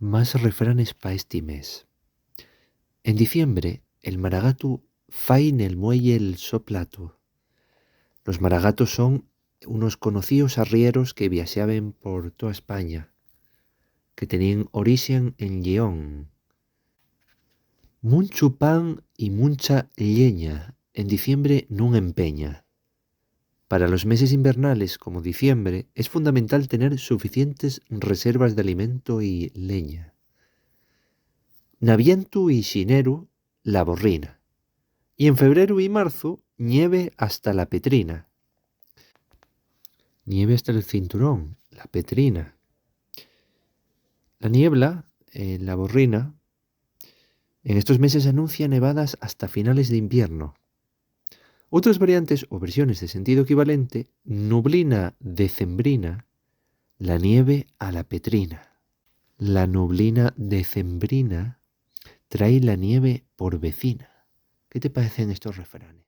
Más refranes pa este mes. En diciembre, el maragatu fai nel muelle el so plato. Los maragatos son unos conocíos arrieros que viaxaben por toda España, que tenían orixen en Lleón. Munchu pan y muncha lleña en diciembre nun empeña. Para los meses invernales como diciembre es fundamental tener suficientes reservas de alimento y leña. Navientu y xineru, la borrina. Y en febreru y marzu, nieve hasta la petrina. Nieve hasta el cinturón, la petrina. La niebla, la borrina, en estos meses anuncia nevadas hasta finales de invierno. Otras variantes o versiones de sentido equivalente, nublina decembrina, la nieve a la petrina. La nublina decembrina trae la nieve por vecina. ¿Qué te parecen estos refranes?